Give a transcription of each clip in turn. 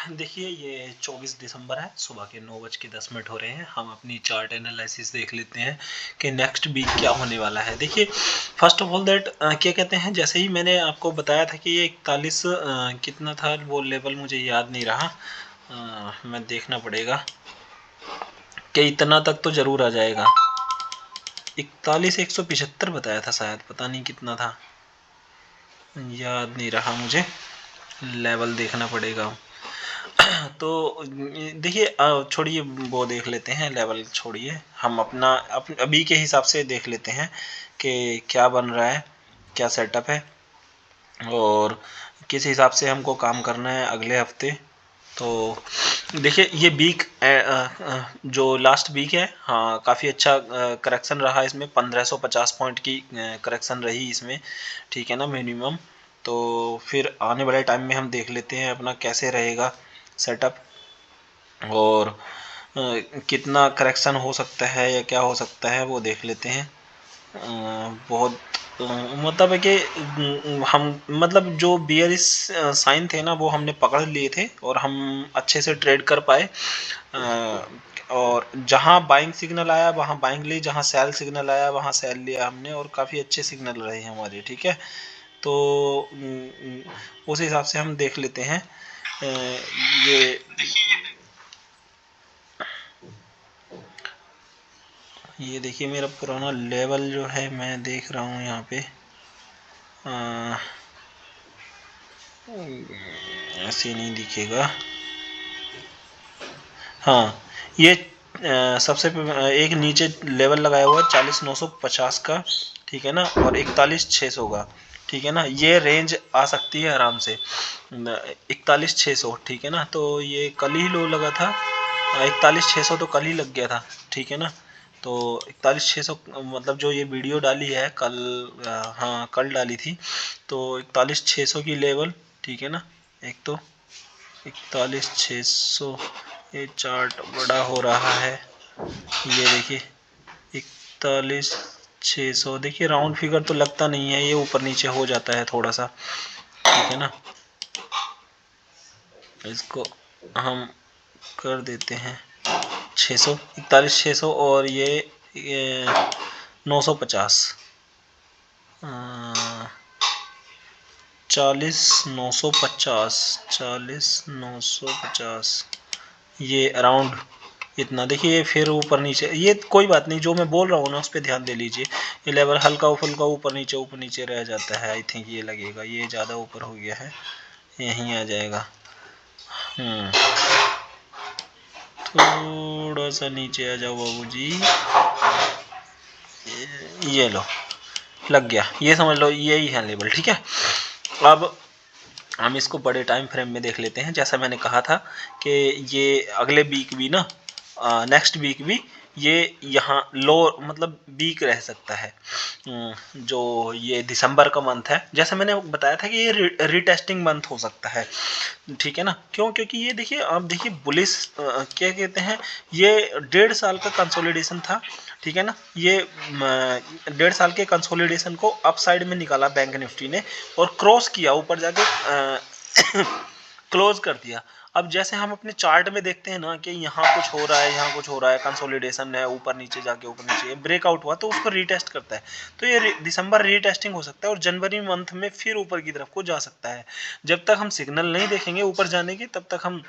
देखिए ये 24 दिसंबर है, सुबह के 9:10 हो रहे हैं। हम अपनी चार्ट एनालिसिस देख लेते हैं कि नेक्स्ट वीक क्या होने वाला है। देखिए फर्स्ट ऑफ ऑल दैट क्या कहते हैं, जैसे ही मैंने आपको बताया था कि ये 41 कितना था वो लेवल, मुझे याद नहीं रहा, मैं देखना पड़ेगा कि इतना तक तो ज़रूर आ जाएगा। 41,175 बताया था शायद, पता नहीं कितना था, याद नहीं रहा मुझे, लेवल देखना पड़ेगा। तो देखिए छोड़िए वो देख लेते हैं, लेवल छोड़िए, हम अपना अभी के हिसाब से देख लेते हैं कि क्या बन रहा है, क्या सेटअप है और किस हिसाब से हमको काम करना है अगले हफ्ते। तो देखिए ये वीक जो लास्ट वीक है, हाँ काफ़ी अच्छा करेक्शन रहा इसमें, 1550 पॉइंट की करेक्शन रही इसमें, ठीक है ना, मिनिमम। तो फिर आने वाले टाइम में हम देख लेते हैं अपना कैसे रहेगा सेटअप और कितना करेक्शन हो सकता है या क्या हो सकता है वो देख लेते हैं। बहुत मतलब है कि हम मतलब जो बियरिश साइन थे ना वो हमने पकड़ लिए थे और हम अच्छे से ट्रेड कर पाए। और जहाँ बाइंग सिग्नल आया वहाँ बाइंग ली, जहाँ सेल सिग्नल आया वहाँ सेल लिया हमने, और काफ़ी अच्छे सिग्नल रहे हैं हमारे, ठीक है। तो उस हिसाब से हम देख लेते हैं ये देखिए मेरा पुराना लेवल जो है मैं देख रहा हूँ यहाँ पे, ऐसे नहीं दिखेगा। हाँ ये सबसे एक नीचे लेवल लगाया हुआ है 40,950 का, ठीक है ना, और 41,600 का, ठीक है ना, ये रेंज आ सकती है आराम से 41,600, ठीक है ना। तो ये कल ही लो लगा था, 41,600 तो कल ही लग गया था, ठीक है ना। तो 41,600 मतलब जो ये वीडियो डाली है कल, हाँ कल डाली थी, तो 41,600 की लेवल, ठीक है ना। एक तो 41,600, ये चार्ट बड़ा हो रहा है, ये देखिए 41,600, देखिए राउंड फिगर तो लगता नहीं है, ये ऊपर नीचे हो जाता है थोड़ा सा, ठीक है ना। इसको हम कर देते हैं 600, 41,600 और ये 950, 40,950, 40,950, ये अराउंड इतना। देखिए फिर ऊपर नीचे, ये कोई बात नहीं, जो मैं बोल रहा हूँ ना उस पर ध्यान दे लीजिए। ये लेवल हल्का फुल्का ऊपर नीचे रह जाता है, आई थिंक ये लगेगा, ये ज़्यादा ऊपर हो गया है, यहीं आ जाएगा। थोड़ा सा नीचे आ जाओ बाबूजी, ये लो लग गया, ये समझ लो यही है लेवल, ठीक है। अब हम इसको बड़े टाइम फ्रेम में देख लेते हैं। जैसा मैंने कहा था कि ये अगले वीक भी ना, नेक्स्ट वीक भी ये यहाँ लो मतलब वीक रह सकता है। जो ये दिसंबर का मंथ है, जैसे मैंने बताया था कि ये रीटेस्टिंग मंथ हो सकता है, ठीक है ना। क्यों? क्योंकि ये देखिए आप देखिए बुलिस क्या कहते हैं, ये 1.5 साल का कंसोलिडेशन था, ठीक है ना। ये 1.5 साल के कंसोलिडेशन को अप साइड में निकाला बैंक निफ्टी ने और क्रॉस किया, ऊपर जाके क्लोज कर दिया। अब जैसे हम अपने चार्ट में देखते हैं ना कि यहाँ कुछ हो रहा है, यहाँ कुछ हो रहा है, कंसोलिडेशन है, ऊपर नीचे जाके ऊपर नीचे ब्रेकआउट हुआ तो उसको रीटेस्ट करता है। तो ये दिसंबर रीटेस्टिंग हो सकता है और जनवरी मंथ में फिर ऊपर की तरफ को जा सकता है। जब तक हम सिग्नल नहीं देखेंगे ऊपर जाने की तब तक हम,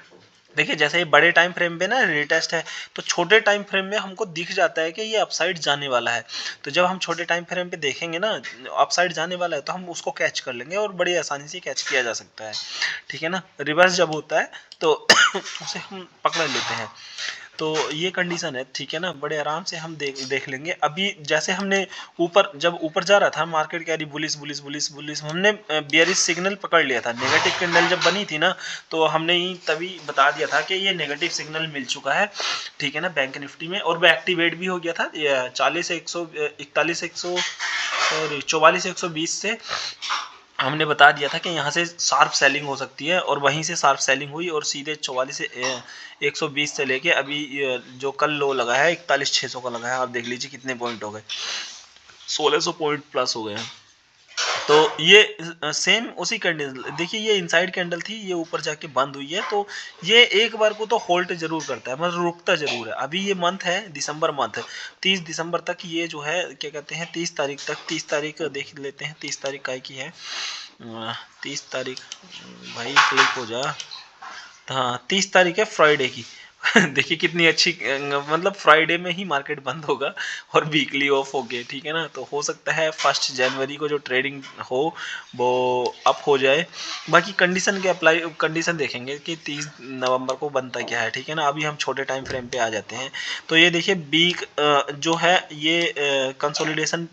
देखिए जैसे ये बड़े टाइम फ्रेम पे ना रीटेस्ट है, तो छोटे टाइम फ्रेम में हमको दिख जाता है कि ये अपसाइड जाने वाला है। तो जब हम छोटे टाइम फ्रेम पे देखेंगे ना अपसाइड जाने वाला है तो हम उसको कैच कर लेंगे और बड़ी आसानी से कैच किया जा सकता है, ठीक है ना। रिवर्स जब होता है तो उसे हम पकड़ लेते हैं। तो ये कंडीशन है, ठीक है ना, बड़े आराम से हम देख लेंगे। अभी जैसे हमने ऊपर, जब ऊपर जा रहा था मार्केट कह रही बुलिस बुलिस बुलिस बुलिस, हमने बियरिश सिग्नल पकड़ लिया था। नेगेटिव कैंडल जब बनी थी ना तो हमने ही तभी बता दिया था कि ये नेगेटिव सिग्नल मिल चुका है, ठीक है ना, बैंक निफ्टी में, और वो एक्टिवेट भी हो गया था 41,100 सॉरी 44,120 से। हमने बता दिया था कि यहाँ से शार्प सेलिंग हो सकती है और वहीं से शार्प सेलिंग हुई और सीधे 44 से 120 से लेके अभी जो कल लो लगा है 41,600 का लगा है। आप देख लीजिए कितने पॉइंट हो गए, 1,600 पॉइंट प्लस हो गए हैं। तो ये सेम उसी कैंडल, देखिए ये इनसाइड कैंडल थी, ये ऊपर जाके बंद हुई है, तो ये एक बार को तो होल्ड जरूर करता है, मतलब रुकता जरूर है। अभी ये मंथ है दिसंबर मंथ, 30 दिसंबर तक ये जो है क्या कहते हैं 30 तारीख तक, 30 तारीख देख लेते हैं 30 तारीख काय की है, 30 तारीख भाई क्लिक हो जा, हाँ 30 तारीख है फ्राइडे की। देखिए कितनी अच्छी, मतलब फ्राइडे में ही मार्केट बंद होगा और वीकली ऑफ हो गए, ठीक है ना। तो हो सकता है 1 जनवरी को जो ट्रेडिंग हो वो अप हो जाए। बाकी कंडीशन के अप्लाई, कंडीशन देखेंगे कि 30 नवंबर को बनता क्या है, ठीक है ना। अभी हम छोटे टाइम फ्रेम पे आ जाते हैं। तो ये देखिए वीक जो है ये कंसोलिडेशन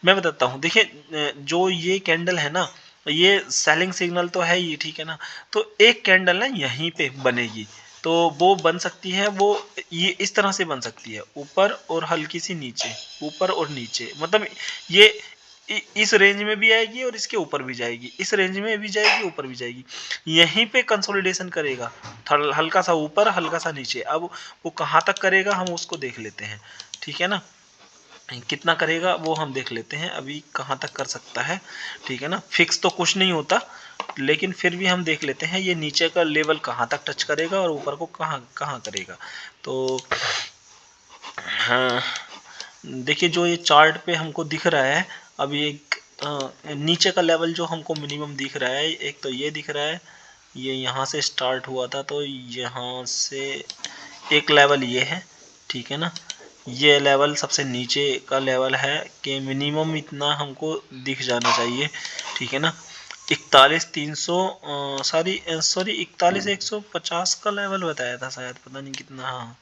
मैं बताता हूँ। देखिए जो ये कैंडल है ना, ये सेलिंग सिग्नल तो है ही, ठीक है ना। तो एक कैंडल ना यहीं पे बनेगी, तो वो बन सकती है, वो ये इस तरह से बन सकती है, ऊपर और हल्की सी नीचे, ऊपर और नीचे, मतलब ये इस रेंज में भी आएगी और इसके ऊपर भी जाएगी, इस रेंज में भी जाएगी, ऊपर भी जाएगी, यहीं पे कंसोलिडेशन करेगा, हल्का सा ऊपर हल्का सा नीचे। अब वो कहाँ तक करेगा हम उसको देख लेते हैं, ठीक है ना। कितना करेगा वो हम देख लेते हैं, अभी कहाँ तक कर सकता है, ठीक है ना। फिक्स तो कुछ नहीं होता, लेकिन फिर भी हम देख लेते हैं ये नीचे का लेवल कहाँ तक टच करेगा और ऊपर को कहाँ कहाँ करेगा। तो हाँ देखिए जो ये चार्ट पे हमको दिख रहा है, अभी एक नीचे का लेवल जो हमको मिनिमम दिख रहा है, एक तो ये दिख रहा है, ये यहाँ से स्टार्ट हुआ था, तो यहाँ से एक लेवल ये है, ठीक है ना। ये लेवल सबसे नीचे का लेवल है कि मिनिमम इतना हमको दिख जाना चाहिए, ठीक है ना। 41,300 सॉरी 41,150 का लेवल बताया था शायद, पता नहीं कितना, हाँ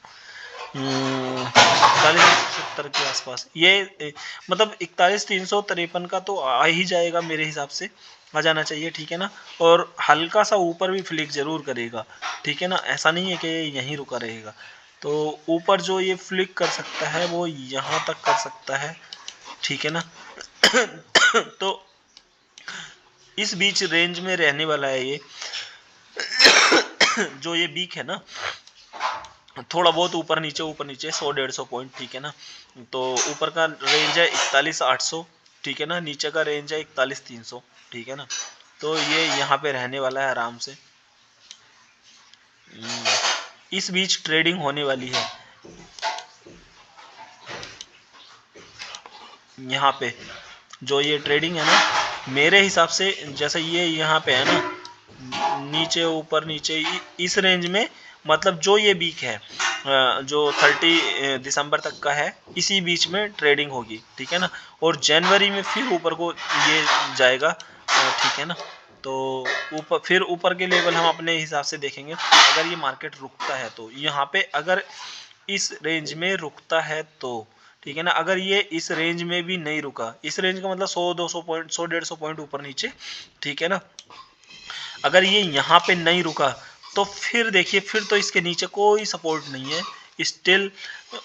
41,170 के आसपास ये, मतलब 41,353 का तो आ ही जाएगा मेरे हिसाब से, आ जाना चाहिए, ठीक है ना। और हल्का सा ऊपर भी फ्लिक जरूर करेगा, ठीक है ना, ऐसा नहीं है कि यहीं रुका रहेगा। तो ऊपर जो ये फ्लिक कर सकता है वो यहाँ तक कर सकता है, ठीक है ना। तो इस बीच रेंज में रहने वाला है ये जो ये वीक है ना, थोड़ा बहुत ऊपर नीचे 100-150 पॉइंट, ठीक है ना। तो ऊपर का रेंज है 41,800, ठीक है ना, नीचे का रेंज है 41,300, ठीक है ना। तो ये यहाँ पे रहने वाला है आराम से, इस बीच ट्रेडिंग होने वाली है यहाँ पे। जो ये ट्रेडिंग है ना मेरे हिसाब से, जैसे ये यहाँ पे है ना, नीचे ऊपर नीचे इस रेंज में, मतलब जो ये वीक है जो 30 दिसंबर तक का है, इसी बीच में ट्रेडिंग होगी, ठीक है ना। और जनवरी में फिर ऊपर को ये जाएगा, ठीक है ना। तो ऊपर फिर ऊपर के लेवल हम अपने हिसाब से देखेंगे। अगर ये मार्केट रुकता है तो यहाँ पे, अगर इस रेंज में रुकता है तो, ठीक है ना। अगर ये इस रेंज में भी नहीं रुका, इस रेंज का मतलब 100-200 पॉइंट, 100-150 पॉइंट ऊपर नीचे, ठीक है ना। अगर ये यहाँ पे नहीं रुका तो फिर देखिए, फिर तो इसके नीचे कोई सपोर्ट नहीं है स्टिल,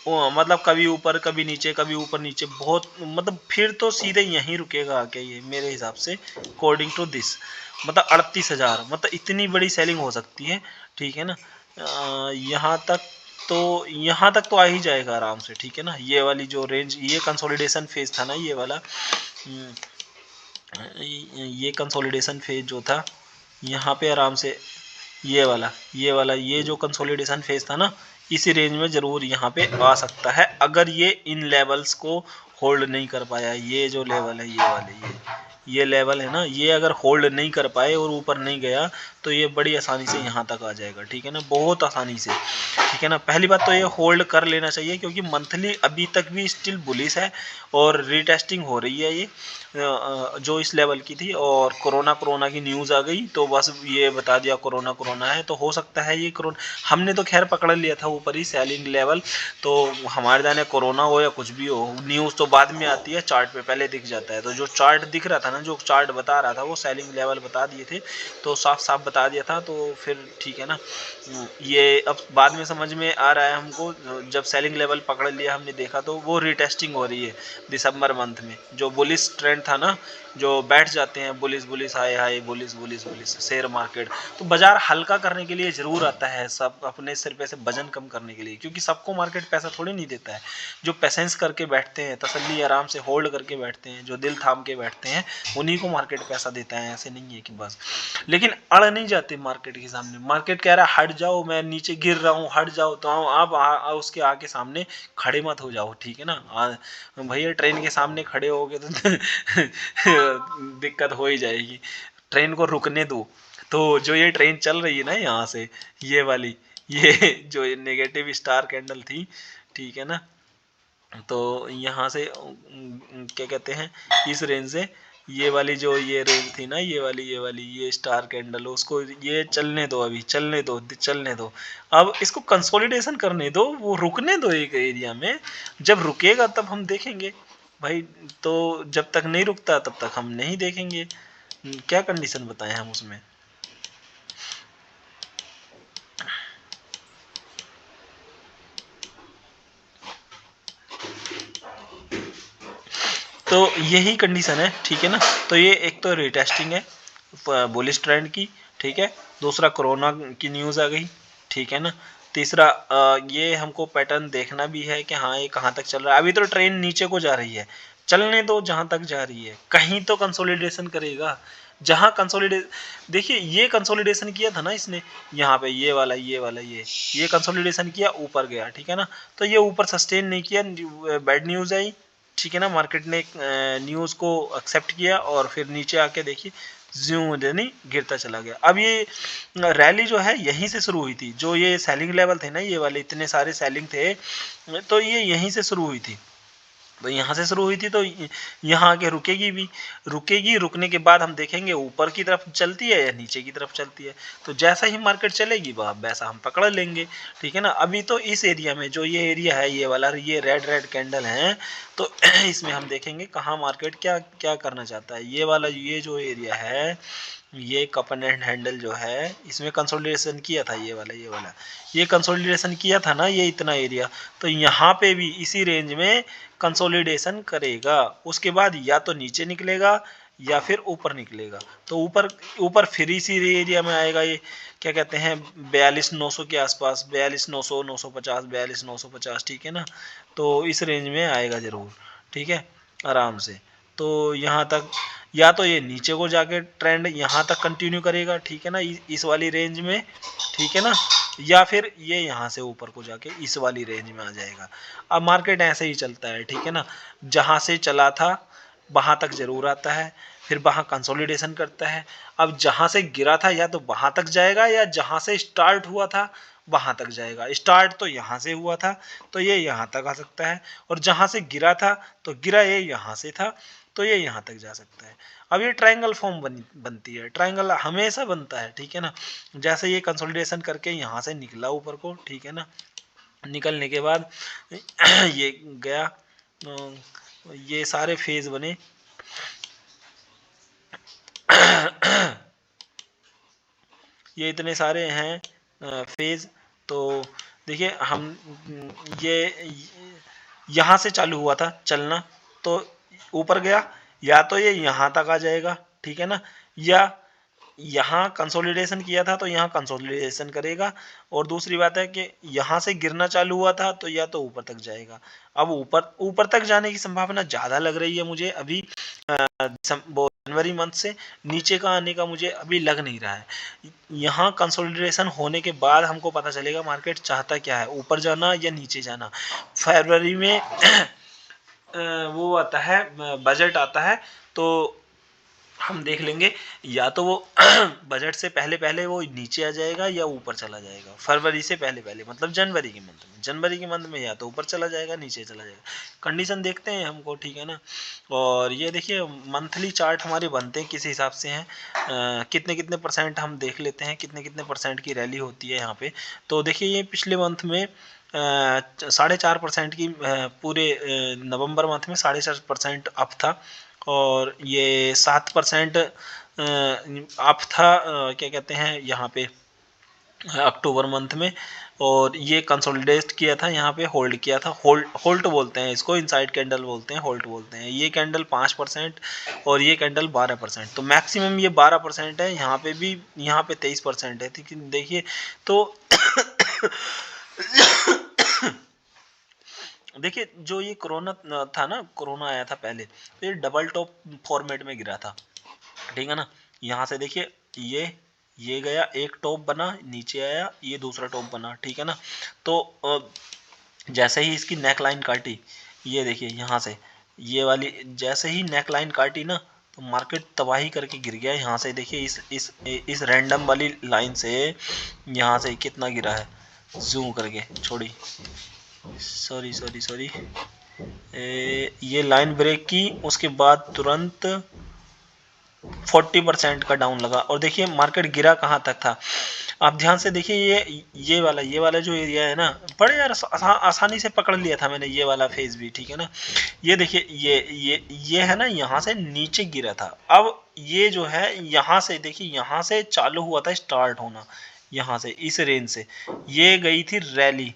मतलब कभी ऊपर कभी नीचे, कभी ऊपर नीचे, बहुत मतलब फिर तो सीधे यहीं रुकेगा आके ये मेरे हिसाब से, अकॉर्डिंग टू दिस। मतलब 38,000, मतलब इतनी बड़ी सेलिंग हो सकती है, ठीक है ना। यहाँ तक तो, यहाँ तक तो आ ही जाएगा आराम से, ठीक है ना। ये वाली जो रेंज, ये कंसोलिडेशन फेज था ना ये वाला, ये कंसोलिडेशन फेज जो था यहाँ पे आराम से, ये जो कंसोलिडेशन फेज था ना, इसी रेंज में जरूर यहाँ पे आ सकता है, अगर ये इन लेवल्स को होल्ड नहीं कर पाया। ये जो लेवल है, ये वाले ये लेवल है ना, ये अगर होल्ड नहीं कर पाए और ऊपर नहीं गया तो ये बड़ी आसानी से यहाँ तक आ जाएगा, ठीक है ना, बहुत आसानी से, ठीक है ना। पहली बात तो ये होल्ड कर लेना चाहिए, क्योंकि मंथली अभी तक भी स्टिल बुलिश है और रीटेस्टिंग हो रही है ये जो इस लेवल की थी, और कोरोना की न्यूज़ आ गई तो बस ये बता दिया कोरोना है। तो हो सकता है ये कोरोना, हमने तो खैर पकड़ लिया था ऊपर ही सेलिंग लेवल, तो हमारे जाने कोरोना हो या कुछ भी हो, न्यूज़ तो बाद में आती है, चार्ट पे पहले दिख जाता है। तो जो चार्ट दिख रहा था ना, जो चार्ट बता रहा था वो सेलिंग लेवल बता दिए थे, तो साफ साफ बता दिया था, तो फिर ठीक है ना। ये अब बाद में समझ में आ रहा है हमको, जब सेलिंग लेवल पकड़ लिया हमने देखा तो वो रीटेस्टिंग हो रही है दिसंबर मंथ में, जो बुलिश ट्रेंड था ना जो बैठ जाते हैं बुलिस बुलिस हाय हाय bullish bullish bullish share market. तो बाजार हल्का करने के लिए जरूर आता है, सब अपने सिर पे से वजन कम करने के लिए, क्योंकि सबको मार्केट पैसा थोड़ी नहीं देता है। जो पेशेंस करके बैठते हैं, तसल्ली आराम से होल्ड करके बैठते हैं, जो दिल थाम के बैठते हैं, उन्हीं को मार्केट पैसा देता है। ऐसे नहीं है कि बस, लेकिन अड़ नहीं जाते मार्केट के सामने। मार्केट कह रहा है हट जाओ, मैं नीचे गिर रहा हूँ, हट जाओ, तो आप उसके आगे सामने खड़े मत हो जाओ, ठीक है ना। भैया ट्रेन के सामने खड़े हो गए तो दिक्कत हो ही जाएगी। ट्रेन को रुकने दो। तो जो ये ट्रेन चल रही है ना यहाँ से, ये वाली, ये जो नेगेटिव स्टार कैंडल थी, ठीक है ना, तो यहाँ से क्या कहते हैं, इस रेंज से ये वाली जो ये रेंज थी ना, ये वाली ये स्टार कैंडल, उसको ये चलने दो, अभी चलने दो, चलने दो। अब इसको कंसोलिडेशन करने दो, वो रुकने दो एक एरिया में। जब रुकेगा तब हम देखेंगे भाई। तो जब तक नहीं रुकता तब तक हम नहीं देखेंगे। क्या कंडीशन बताएं हम उसमें। तो यही कंडीशन है, ठीक है ना। तो ये एक तो रिटेस्टिंग है बुलिश ट्रेंड की, ठीक है। दूसरा कोरोना की न्यूज़ आ गई, ठीक है ना। तीसरा ये हमको पैटर्न देखना भी है कि हाँ ये कहाँ तक चल रहा है। अभी तो ट्रेन नीचे को जा रही है, चलने दो जहाँ तक जा रही है, कहीं तो कंसोलिडेशन करेगा। जहाँ कंसोलिडे देखिए ये कंसोलिडेशन किया था ना इसने, यहाँ पे ये वाला ये कंसोलिडेशन किया, ऊपर गया, ठीक है ना। तो ये ऊपर सस्टेन नहीं किया, बैड न्यूज़ आई, ठीक है ना। मार्केट ने न्यूज़ को एक्सेप्ट किया और फिर नीचे आके देखिए ज्यों यानी गिरता चला गया। अब ये रैली जो है यहीं से शुरू हुई थी, जो ये सेलिंग लेवल थे ना, ये वाले इतने सारे सेलिंग थे, तो ये यहीं से शुरू हुई थी। तो यहाँ से शुरू हुई थी, तो यहाँ आके रुकेगी भी, रुकेगी। रुकने के बाद हम देखेंगे ऊपर की तरफ चलती है या नीचे की तरफ चलती है। तो जैसा ही मार्केट चलेगी वैसा हम पकड़ लेंगे, ठीक है ना। अभी तो इस एरिया में, जो ये एरिया है ये वाला, ये रेड रेड कैंडल है, तो इसमें हम देखेंगे कहाँ मार्केट क्या क्या करना चाहता है। ये वाला, ये जो एरिया है, ये कप एंड हैंडल जो है, इसमें कंसोलिडेशन किया था, ये वाला ये कंसोलिडेशन किया था ना, ये इतना एरिया। तो यहाँ पे भी इसी रेंज में कंसोलिडेशन करेगा। उसके बाद या तो नीचे निकलेगा या फिर ऊपर निकलेगा। तो ऊपर ऊपर फिर इसी एरिया में आएगा, ये क्या कहते हैं 42,900 के आसपास, 42,900, 950, 42,950, ठीक है ना। तो इस रेंज में आएगा ज़रूर, ठीक है, आराम से। तो यहाँ तक, या तो ये नीचे को जाके ट्रेंड यहाँ तक कंटिन्यू करेगा, ठीक है ना, इस वाली रेंज में, ठीक है ना, या फिर ये यहाँ से ऊपर को जाके इस वाली रेंज में आ जाएगा। अब मार्केट ऐसे ही चलता है, ठीक है ना। जहाँ से चला था वहाँ तक जरूर आता है, फिर वहाँ कंसोलिडेशन करता है। अब जहाँ से गिरा था या तो वहाँ तक जाएगा, या जहाँ से स्टार्ट हुआ था वहाँ तक जाएगा। स्टार्ट तो यहाँ से हुआ था, तो ये यहाँ तक आ सकता है, और जहाँ से गिरा था तो गिरा ये यहाँ से था, तो ये यहाँ तक जा सकता है। अब ये ट्रायंगल फॉर्म बनती है, ट्रायंगल हमेशा बनता है, ठीक है ना। जैसे ये कंसोलिडेशन करके यहाँ से निकला ऊपर को, ठीक है ना, निकलने के बाद ये गया, ये सारे फेज बने। ये इतने सारे हैं फेज। तो देखिए हम ये यहाँ से चालू हुआ था चलना, तो ऊपर गया, या तो ये यहाँ तक आ जाएगा, ठीक है ना, या यहाँ कंसोलिडेशन किया था तो यहाँ कंसोलिडेशन करेगा। और दूसरी बात है कि यहाँ से गिरना चालू हुआ था तो या तो ऊपर तक जाएगा। अब ऊपर ऊपर तक जाने की संभावना ज़्यादा लग रही है मुझे अभी, जनवरी मंथ से नीचे का आने का मुझे अभी लग नहीं रहा है। यहाँ कंसोलिडेशन होने के बाद हमको पता चलेगा मार्केट चाहता क्या है, ऊपर जाना या नीचे जाना। फरवरी में वो आता है, बजट आता है, तो हम देख लेंगे, या तो वो बजट से पहले पहले वो नीचे आ जाएगा या ऊपर चला जाएगा। फरवरी से पहले पहले मतलब जनवरी के मंथ में या तो ऊपर चला जाएगा, नीचे चला जाएगा। कंडीशन देखते हैं हमको, ठीक है ना। और ये देखिए मंथली चार्ट हमारे बनते हैं किस हिसाब से हैं, कितने कितने परसेंट हम देख लेते हैं, कितने कितने परसेंट की रैली होती है यहाँ पे। तो देखिए ये पिछले मंथ में 4.5% की, पूरे नवंबर मंथ में 4.5% अप था, और ये 7% अप था, क्या कहते हैं यहाँ पे अक्टूबर मंथ में, और ये कंसोलिडेट किया था, यहाँ पे होल्ड किया था। होल्ट बोलते हैं इसको, इनसाइड कैंडल बोलते हैं, होल्ट बोलते हैं। ये कैंडल 5% और ये कैंडल 12%, तो मैक्सिमम ये 12% है। यहाँ पे भी, यहाँ पे 23% है। देखिए तो देखिए जो ये कोरोना था ना, कोरोना आया था पहले, तो ये डबल टॉप फॉर्मेट में गिरा था, ठीक है ना। यहाँ से देखिए ये गया, एक टॉप बना, नीचे आया, ये दूसरा टॉप बना, ठीक है ना। तो जैसे ही इसकी नेक लाइन काटी, ये देखिए यहाँ से ये वाली जैसे ही नेक लाइन काटी ना, तो मार्केट तबाही करके गिर गया। यहाँ से देखिए इस रैंडम वाली लाइन से यहाँ से कितना गिरा है, जूम करके छोड़ी, सॉरी ये लाइन ब्रेक की, उसके बाद तुरंत 40% का डाउन लगा। और देखिए मार्केट गिरा कहाँ तक था, आप ध्यान से देखिए, ये वाला जो एरिया है ना, बड़े यार आसानी से पकड़ लिया था मैंने ये वाला फेज भी, ठीक है ना। ये देखिए ये है ना, यहाँ से नीचे गिरा था। अब ये जो है यहाँ से देखिए, यहाँ से चालू हुआ था स्टार्ट होना, यहाँ से इस रेंज से ये गई थी रैली।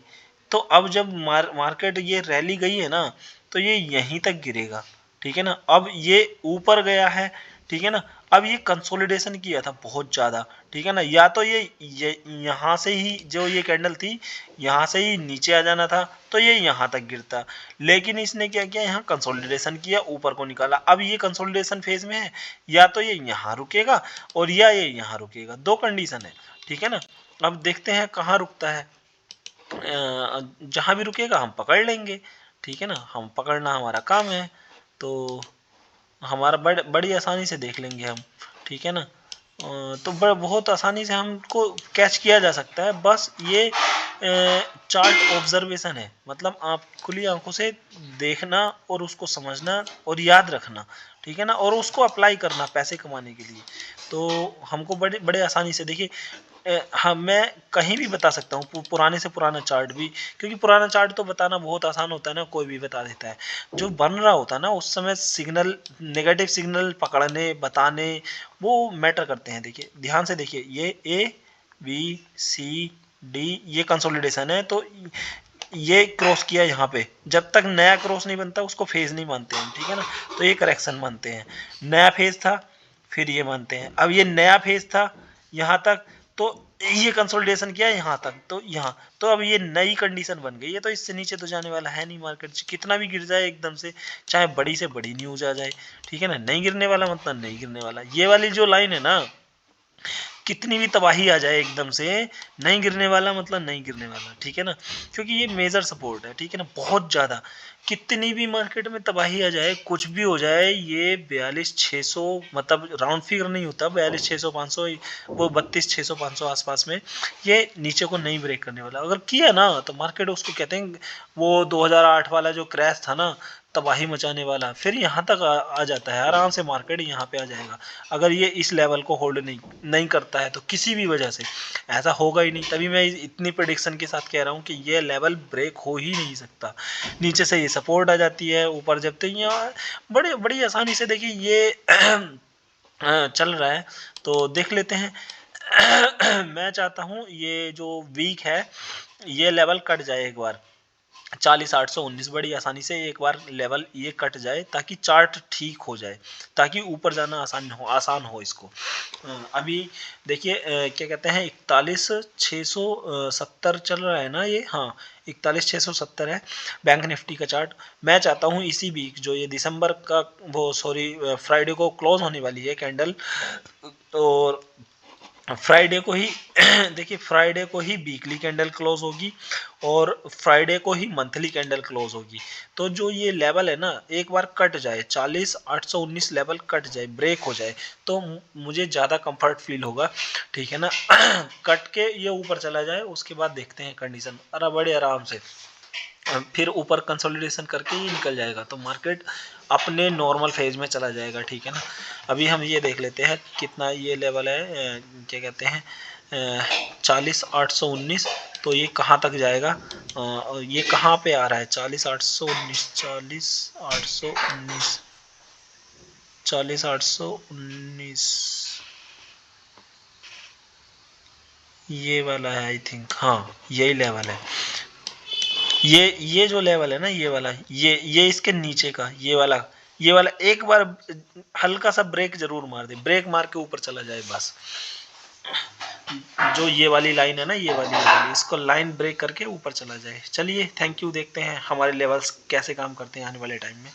तो अब जब मार्केट ये रैली गई है ना, तो ये यहीं तक गिरेगा, ठीक है ना। अब ये ऊपर गया है, ठीक है ना। अब ये कंसोलिडेशन किया था बहुत ज़्यादा, ठीक है ना। या तो ये यहाँ से ही जो ये कैंडल थी, यहाँ से ही नीचे आ जाना था, तो ये यहाँ तक गिरता। लेकिन इसने क्या किया, यहाँ कंसोलिडेशन किया, ऊपर को निकाला। अब ये कंसोलिडेशन फेज में है, या तो ये यहाँ रुकेगा और या ये यहाँ रुकेगा, दो कंडीशन है, ठीक है ना। अब देखते हैं कहाँ रुकता है। जहाँ भी रुकेगा हम पकड़ लेंगे, ठीक है ना, हम पकड़ना हमारा काम है। तो हमारा बड़ी आसानी से देख लेंगे हम, ठीक है ना। तो बहुत आसानी से हमको कैच किया जा सकता है। बस ये चार्ट ऑब्जर्वेशन है, मतलब आप खुली आंखों से देखना और उसको समझना और याद रखना, ठीक है ना, और उसको अप्लाई करना पैसे कमाने के लिए। तो हमको बड़े बड़े आसानी से देखिए, हाँ मैं कहीं भी बता सकता हूँ, पुराने से पुराना चार्ट भी, क्योंकि पुराना चार्ट तो बताना बहुत आसान होता है ना, कोई भी बता देता है। जो बन रहा होता है ना उस समय सिग्नल, नेगेटिव सिग्नल पकड़ने बताने, वो मैटर करते हैं। देखिए ध्यान से देखिए, ये ABCD ये कंसोलिडेशन है, तो ये क्रॉस किया यहाँ पे, जब तक नया क्रॉस नहीं बनता उसको फेज नहीं मानते हैं, ठीक है ना। तो ये करेक्शन मानते हैं, नया फेज था फिर ये मानते हैं। अब ये नया फेज था यहाँ तक, तो ये कंसोलिडेशन किया यहाँ तक, तो यहाँ, तो अब ये नई कंडीशन बन गई है। तो इससे नीचे तो जाने वाला है नहीं मार्केट, कितना भी गिर जाए एकदम से, चाहे बड़ी से बड़ी न्यूज आ जाए, ठीक है ना। नहीं गिरने वाला मतलब नहीं गिरने वाला। ये वाली जो लाइन है ना, कितनी भी तबाही आ जाए एकदम से, नहीं गिरने वाला मतलब नहीं गिरने वाला, ठीक है ना। क्योंकि ये मेजर सपोर्ट है, ठीक है ना, बहुत ज़्यादा। कितनी भी मार्केट में तबाही आ जाए, कुछ भी हो जाए, ये 42,600, मतलब राउंड फिगर नहीं होता, 42,600 वो 32,600 आसपास में, ये नीचे को नहीं ब्रेक करने वाला। अगर किया ना तो मार्केट उसको कहते हैं, वो 2008 वाला जो क्रैश था ना, तबाही मचाने वाला, फिर यहाँ तक आ जाता है आराम से, मार्केट यहाँ पे आ जाएगा। अगर ये इस लेवल को होल्ड नहीं करता है तो किसी भी वजह से ऐसा होगा ही नहीं। तभी मैं इतनी प्रेडिक्शन के साथ कह रहा हूँ कि ये लेवल ब्रेक हो ही नहीं सकता। नीचे से ये सपोर्ट आ जाती है, ऊपर जब तक यहाँ बड़ी आसानी से देखिए ये चल रहा है। तो देख लेते हैं। मैं चाहता हूँ ये जो वीक है, ये लेवल कट जाए एक बार, 40,819 बड़ी आसानी से एक बार लेवल ये कट जाए, ताकि चार्ट ठीक हो जाए, ताकि ऊपर जाना आसान हो इसको। अभी देखिए क्या कहते हैं, 41,670 चल रहा है ना ये, हाँ 41,670 है बैंक निफ्टी का चार्ट। मैं चाहता हूँ इसी वीक, जो ये दिसंबर का, वो सॉरी फ्राइडे को क्लोज होने वाली है कैंडल, और फ्राइडे को ही देखिए फ्राइडे को ही वीकली कैंडल क्लोज होगी और फ्राइडे को ही मंथली कैंडल क्लोज होगी। तो जो ये लेवल है ना, एक बार कट जाए, 40,819 लेवल कट जाए, ब्रेक हो जाए, तो मुझे ज़्यादा कंफर्ट फील होगा, ठीक है ना। कट के ये ऊपर चला जाए, उसके बाद देखते हैं कंडीशन, अरे बड़े आराम से फिर ऊपर कंसोलिडेशन करके ही निकल जाएगा, तो मार्केट अपने नॉर्मल फेज में चला जाएगा, ठीक है ना। अभी हम ये देख लेते हैं कितना ये लेवल है, क्या कहते हैं 40,819, तो ये कहाँ तक जाएगा, और ये कहाँ पे आ रहा है 40,819, 40,819, 40,819, ये वाला है आई थिंक, हाँ यही लेवल है। ये जो लेवल है ना, ये वाला, ये इसके नीचे का ये वाला एक बार हल्का सा ब्रेक जरूर मार दे, ब्रेक मार के ऊपर चला जाए बस। जो ये वाली लाइन है ना, ये वाली इसको लाइन ब्रेक करके ऊपर चला जाए। चलिए थैंक यू, देखते हैं हमारे लेवल्स कैसे काम करते हैं आने वाले टाइम में।